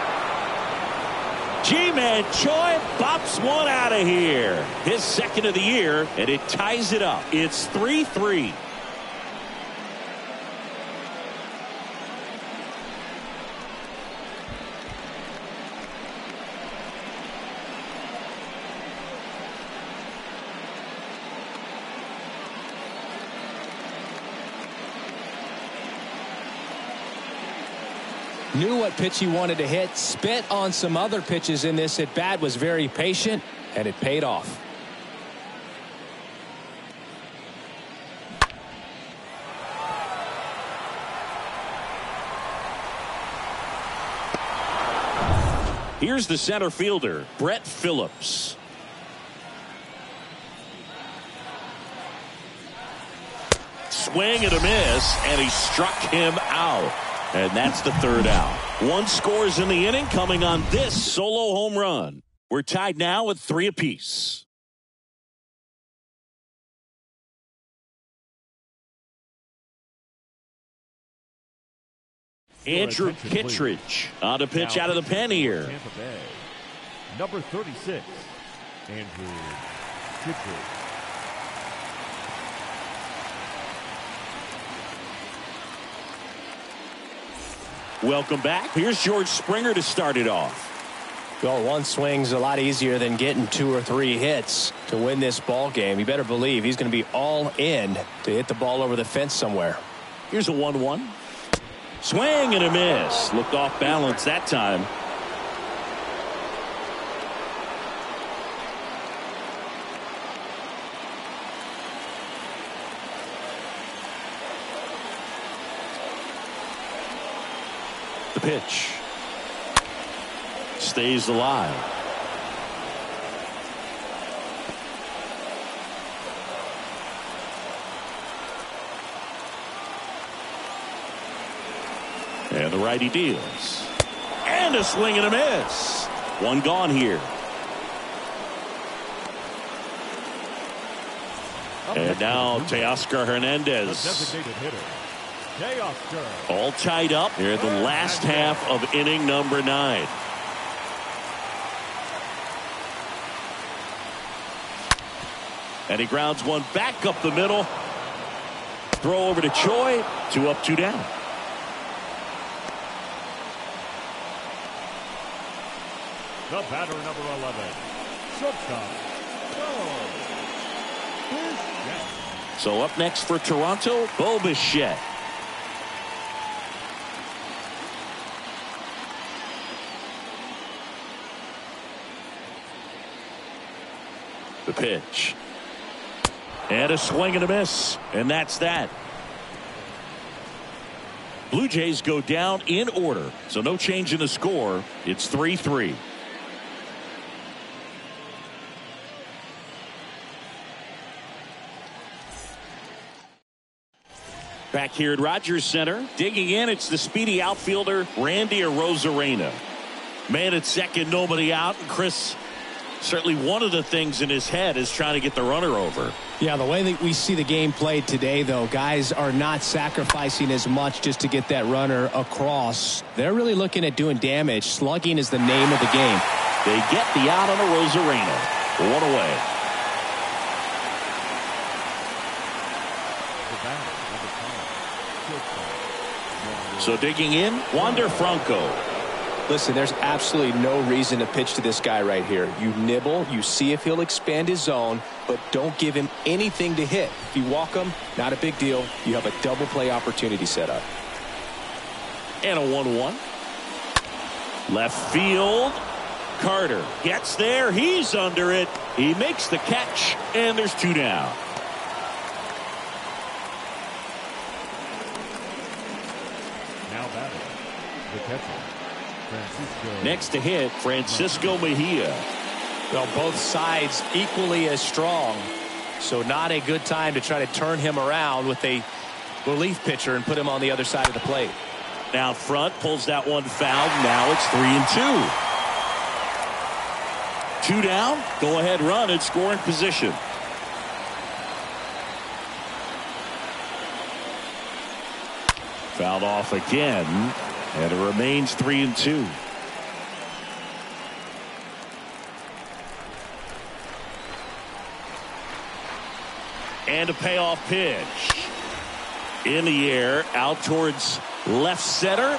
Ji-Man Choi bops one out of here. His second of the year, and it ties it up. It's 3-3. Knew what pitch he wanted to hit. Spit on some other pitches in this at bat. Was very patient, and it paid off. Here's the center fielder, Brett Phillips. Swing and a miss, and he struck him out. And that's the third out. One scores in the inning, coming on this solo home run. We're tied now at 3 apiece. Andrew Kittredge on a pitch out of the pen here. Number 36, Andrew Kittredge. Welcome back. Here's George Springer to start it off. Well, one swing's a lot easier than getting 2 or 3 hits to win this ball game. You better believe he's going to be all in to hit the ball over the fence somewhere. Here's a 1-1. Swing and a miss. Looked off balance that time. The pitch stays alive. And the righty deals. And a swing and a miss. One gone here. And now Teoscar Hernandez. Designated hitter, Teoscar. All tied up here in the last half of inning number 9. And he grounds one back up the middle. Throw over to Choi. 2 up, 2 down. The batter, number 11, shortstop. So up next for Toronto, Bo Bichette. The pitch. And a swing and a miss. And that's that. Blue Jays go down in order. So no change in the score. It's 3-3. Back here at Rogers Center, digging in, it's the speedy outfielder, Randy Arozarena. Man at second, nobody out. And Chris, certainly one of the things in his head is trying to get the runner over. Yeah, the way that we see the game played today, though, guys are not sacrificing as much just to get that runner across. They're really looking at doing damage. Slugging is the name of the game. They get the out on Arozarena. 1 away. So digging in, Wander Franco. Listen, there's absolutely no reason to pitch to this guy right here. You nibble, you see if he'll expand his zone, but don't give him anything to hit. If you walk him, not a big deal. You have a double play opportunity set up. And a 1-1. Left field. Carter gets there. He's under it. He makes the catch, and there's 2 down. Next to hit, Francisco Mejia. Well, both sides equally as strong, so not a good time to try to turn him around with a relief pitcher and put him on the other side of the plate. Now front, pulls that one foul. Now it's 3-2. 2 down, go ahead run in scoring position. Fouled off again, and it remains 3-2. And a payoff pitch. In the air, out towards left center.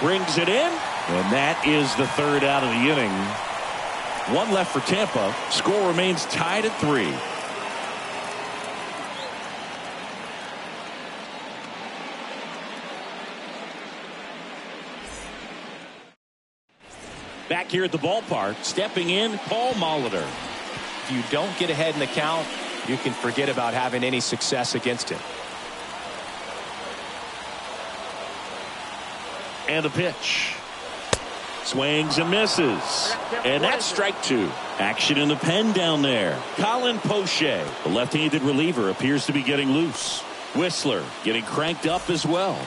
Brings it in, and that is the 3rd out of the inning. 1 left for Tampa. Score remains tied at 3. Back here at the ballpark, stepping in, Paul Molitor. If you don't get ahead in the count, you can forget about having any success against him. And a pitch. Swings and misses. And that's strike two. Action in the pen down there. Colin Poche, the left-handed reliever, appears to be getting loose. Whistler getting cranked up as well.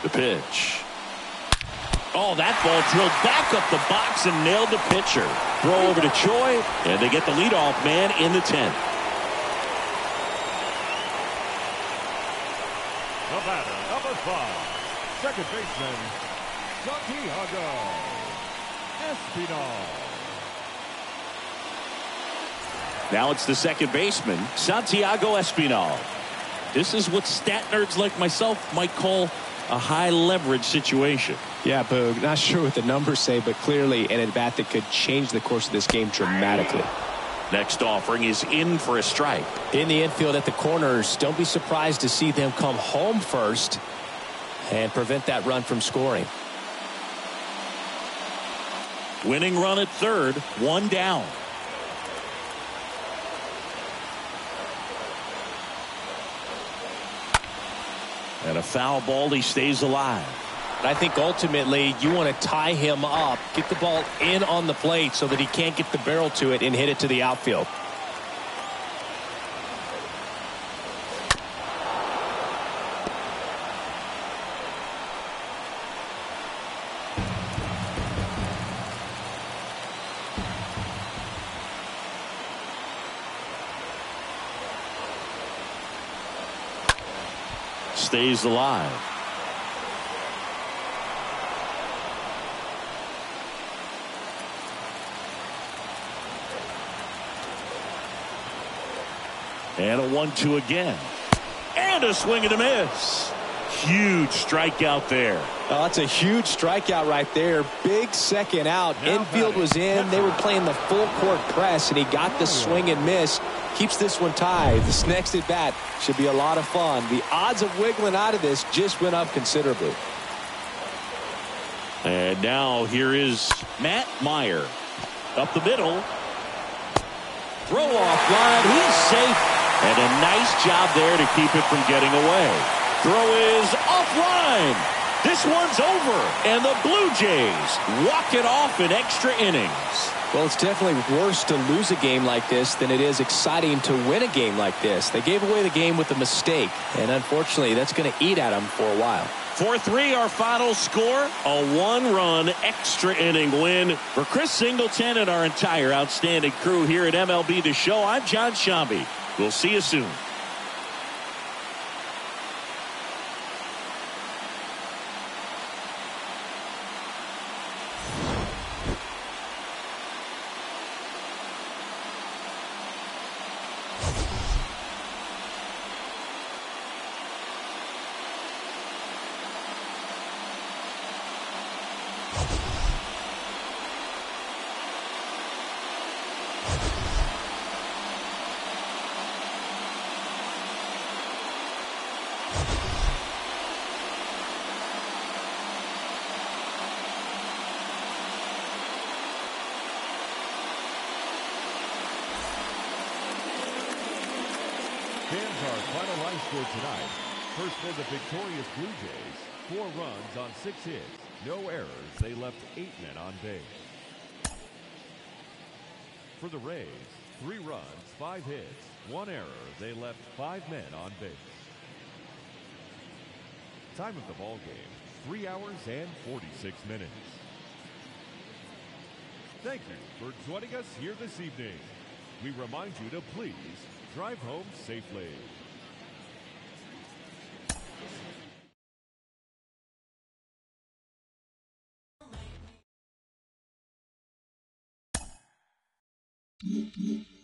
The pitch. Oh, that ball drilled back up the box and nailed the pitcher. Throw over to Choi, and they get the leadoff man in the 10th. The batter, number 5, second baseman, Santiago Espinal. Now it's the second baseman, Santiago Espinal. This is what stat nerds like myself might call a high leverage situation. Yeah, Boog, not sure what the numbers say, but clearly an at-bat that could change the course of this game dramatically. Next offering is in for a strike. In the infield at the corners, don't be surprised to see them come home first and prevent that run from scoring. Winning run at third, one down. And a foul ball, he stays alive. But I think ultimately you want to tie him up, get the ball in on the plate so that he can't get the barrel to it and hit it to the outfield. Stays alive. And a 1-2 again. And a swing and a miss. Huge strikeout there. Oh, that's a huge strikeout right there. Big second out. Infield was in. They were playing the full court press, and he got the swing and miss. Keeps this one tied. This next at bat should be a lot of fun. The odds of wiggling out of this just went up considerably. And now here is Matt Meyer. Up the middle. Throw off line. He's safe. And a nice job there to keep it from getting away. Throw is offline. This one's over. And the Blue Jays walk it off in extra innings. Well, it's definitely worse to lose a game like this than it is exciting to win a game like this. They gave away the game with a mistake, and unfortunately, that's going to eat at them for a while. 4-3, our final score, a one-run extra inning win for Chris Singleton and our entire outstanding crew here at MLB The Show. I'm John Shambi. We'll see you soon. Fans, our final line score tonight. First for the victorious Blue Jays, 4 runs on 6 hits, no errors. They left 8 men on base. For the Rays, 3 runs, 5 hits, 1 error. They left 5 men on base. Time of the ball game, 3 hours and 46 minutes. Thank you for joining us here this evening. We remind you to please drive home safely. Mm-hmm.